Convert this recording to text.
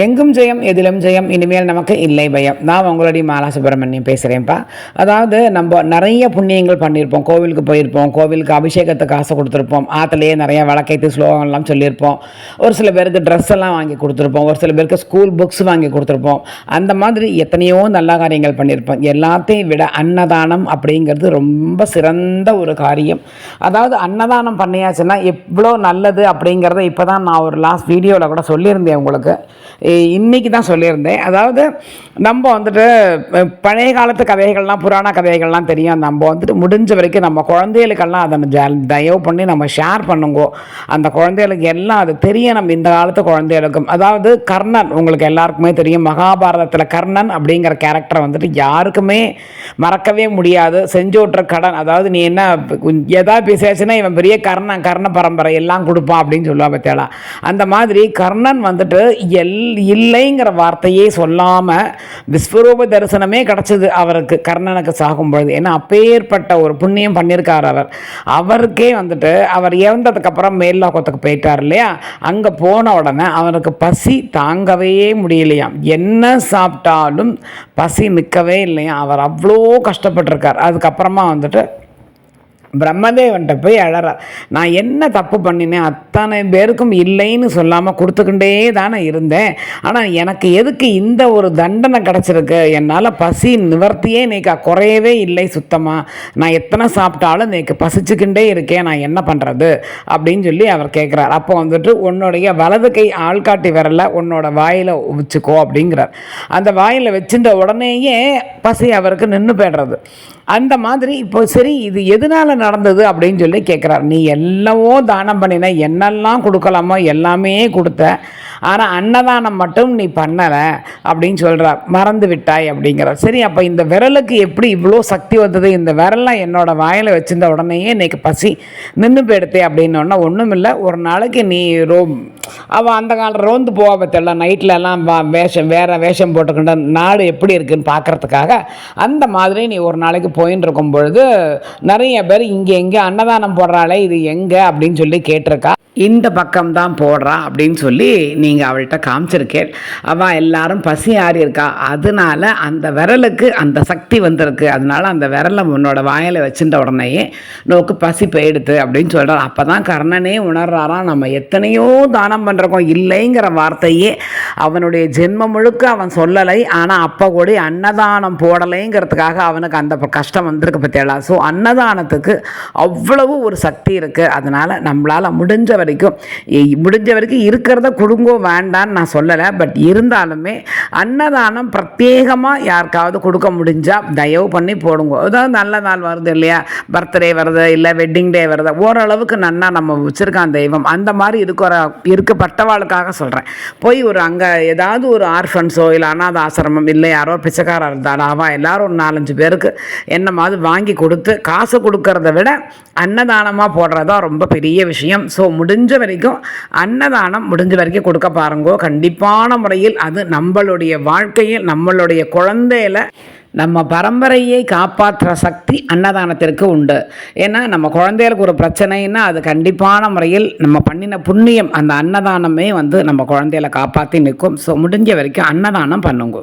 எங்கும் ஜெயம் எதிலும் ஜெயம் இனிமேல் நமக்கு இல்லை பயம். நான் உங்களுடைய மாலா சுப்பிரமணியம் பேசுகிறேன்ப்பா. அதாவது நம்ம நிறைய புண்ணியங்கள் பண்ணியிருப்போம். கோவிலுக்கு போயிருப்போம், கோவிலுக்கு அபிஷேகத்துக்கு காசு கொடுத்துருப்போம், ஆற்றுலேயே நிறைய வழக்கைத்து ஸ்லோகங்கள்லாம் சொல்லியிருப்போம். ஒரு சில பேருக்கு ட்ரெஸ் எல்லாம் வாங்கி கொடுத்துருப்போம், ஒரு சில பேருக்கு ஸ்கூல் புக்ஸ் வாங்கி கொடுத்துருப்போம். அந்த மாதிரி எத்தனையோ நல்ல காரியங்கள் பண்ணியிருப்போம். எல்லாத்தையும் விட அன்னதானம் அப்படிங்கிறது ரொம்ப சிறந்த ஒரு காரியம். அதாவது அன்னதானம் பண்ணியாச்சுன்னா எவ்வளோ நல்லது அப்படிங்கிறத இப்போ தான் நான் ஒரு லாஸ்ட் வீடியோவில் கூட சொல்லியிருந்தேன் உங்களுக்கு. இன்றைக்கி தான் சொல்லியிருந்தேன். அதாவது நம்ம வந்துட்டு பழைய காலத்து கதைகள்லாம் புராண கதைகள்லாம் தெரியும். நம்ம வந்துட்டு முடிஞ்ச வரைக்கும் நம்ம குழந்தைகளுக்கெல்லாம் அதை தயவு பண்ணி நம்ம ஷேர் பண்ணுங்கோ. அந்த குழந்தைகளுக்கு எல்லாம் அது தெரியணும், இந்த காலத்து குழந்தைகளுக்கும். அதாவது கர்ணன் உங்களுக்கு எல்லாருக்குமே தெரியும். மகாபாரதத்தில் கர்ணன் அப்படிங்கிற கேரக்டரை வந்துட்டு யாருக்குமே மறக்கவே முடியாது. செஞ்சோற்ற கடன், அதாவது நீ என்ன எதாவது பேசியாச்சுன்னா இவன் பெரிய கர்ண பரம்பரை எல்லாம் கொடுப்பான் அப்படின்னு சொல்லுவா பத்தியாளா. அந்த மாதிரி கர்ணன் வந்துட்டு இல்லைங்கிற வார்த்தையே சொல்லாமல் விஸ்வரூப தரிசனமே கிடச்சிது அவருக்கு, கர்ணனுக்கு சாகும்பொழுது. ஏன்னா அப்பேற்பட்ட ஒரு புண்ணியம் பண்ணியிருக்கார் அவர். அவருக்கே வந்துட்டு அவர் இறந்ததுக்கப்புறம் மேல்லோகத்துக்கு போயிட்டார் இல்லையா. அங்கே போன உடனே அவருக்கு பசி தாங்கவே முடியலையாம். என்ன சாப்பிட்டாலும் பசி நிற்கவே இல்லையா. அவர் அவ்வளோ கஷ்டப்பட்டிருக்கார். அதுக்கப்புறமா வந்துட்டு பிரம்மதேவன்கிட்ட போய் அழறார். நான் என்ன தப்பு பண்ணினேன், அத்தனை பேருக்கும் இல்லைன்னு சொல்லாமல் கொடுத்துக்கிட்டே தானே இருந்தேன். ஆனால் எனக்கு எதுக்கு இந்த ஒரு தண்டனை கிடச்சிருக்கு? என்னால் பசி நிவர்த்தியே இன்னைக்கு குறையவே இல்லை சுத்தமாக. நான் எத்தனை சாப்பிட்டாலும் இன்னைக்கு பசிச்சுக்கிட்டே இருக்கேன், நான் என்ன பண்ணுறது அப்படின்னு சொல்லி அவர் கேட்குறார். அப்போ வந்துட்டு உன்னுடைய வலது கை ஆள்காட்டி விரலை உன்னோட வாயில் வச்சுக்கோ அப்படிங்கிறார். அந்த வாயில் வச்சுட்ட உடனேயே பசி அவருக்கு நின்று போய்டுறது. அந்த மாதிரி இப்போ சரி இது எதனால் நடந்தது அப்படின்னு சொல்லி கேட்குறார். நீ எல்லாவோ தானம் பண்ணின, என்னெல்லாம் கொடுக்கலாமோ எல்லாமே கொடுத்த, ஆனால் அன்னதானம் மட்டும் நீ பண்ணலை அப்படின்னு சொல்கிறார். மறந்து விட்டாய் அப்படிங்கிறார். சரி, அப்போ இந்த விரலுக்கு எப்படி இவ்வளோ சக்தி வந்தது? இந்த விரலாம் என்னோட வாயில் வச்சிருந்த உடனேயே இன்றைக்கி பசி நின்று போயிடுத்தே அப்படின்னோன்னா, ஒன்றும் இல்லை, ஒரு நாளைக்கு நீ அவள் அந்த காலம் ரோந்து போவா பற்றில நைட்லலாம் வேறு வேஷம் போட்டுக்கிட்ட நாடு எப்படி இருக்குதுன்னு பார்க்குறதுக்காக அந்த மாதிரி நீ ஒரு நாளைக்கு போயின்னு இருக்கும் பொழுது நிறைய பேர் இங்கே எங்கே அன்னதானம் போடுறாளே, இது எங்கே அப்படின்னு சொல்லி கேட்டிருக்கா. இந்த பக்கம்தான் போடுறா அப்படின்னு சொல்லி நீங்கள் அவள்கிட்ட காமிச்சிருக்கேன். அவள் எல்லாரும் பசி ஆறி இருக்கா, அதனால அந்த விரலுக்கு அந்த சக்தி வந்திருக்கு. அதனால அந்த விரலை உன்னோட வாயில் வச்சுட்ட உடனேயே நோக்கு பசி போயிடுது அப்படின்னு சொல்கிறார். அப்போ தான் கர்ணனே உணர்றாராம், நம்ம எத்தனையோ தானம் பண்ணுறோம், இல்லைங்கிற வார்த்தையே அவனுடைய ஜென்மம் முழுக்க அவன் சொல்லலை. ஆனால் அப்போ கூட அன்னதானம் போடலைங்கிறதுக்காக அவனுக்கு அந்த கஷ்டம் வந்திருக்கு பற்றியலா. ஸோ அன்னதானத்துக்கு அவ்வளவு ஒரு சக்தி இருக்குது. அதனால் நம்மளால் முடிஞ்ச வரைக்கும் இருக்கிறத கொடுங்கோ, வேண்டான்னு நான் சொல்லலை. பட் இருந்தாலுமே அன்னதானம் பிரத்யேகமாக யாருக்காவது கொடுக்க முடிஞ்சால் தயவு பண்ணி போடுங்க. அதாவது நல்ல நாள் வருது இல்லையா, பர்த்டே வருது, இல்லை வெட்டிங் டே வருது, ஓரளவுக்கு நன்னா நம்ம வச்சுருக்கான் தெய்வம், அந்த மாதிரி இருக்கப்பட்டவாளுக்காக சொல்கிறேன். போய் ஒரு அங்கே ஏதாவது ஒரு ஆர்ஃபன்ஸோ இல்லை அநாத ஆசிரமம் இல்லை யாரோ பிச்சைக்காரர் இருந்தாலும் எல்லாரும் ஒரு 4-5 பேருக்கு என்னமாவது வாங்கி கொடுத்து காசு கொடுக்கறத விட அன்னதானமாக போடுறதா ரொம்ப பெரிய விஷயம். ஸோ முடிஞ்ச வரைக்கும் அன்னதானம் முடிஞ்ச வரைக்கும் கொடுக்க பாருங்கோ. கண்டிப்பான முறையில் அது நம்மளுடைய வாழ்க்கையில் நம்மளுடைய குழந்தையில நம்ம பரம்பரையை காப்பாற்றுற சக்தி அன்னதானத்திற்கு உண்டு. ஏன்னா நம்ம குழந்தைகளுக்கு ஒரு பிரச்சனைன்னா அது கண்டிப்பான முறையில் நம்ம பண்ணின புண்ணியம், அந்த அன்னதானமே நம்ம குழந்தைகளை காப்பாற்றி நிற்கும். ஸோ முடிஞ்ச வரைக்கும் அன்னதானம் பண்ணுங்க.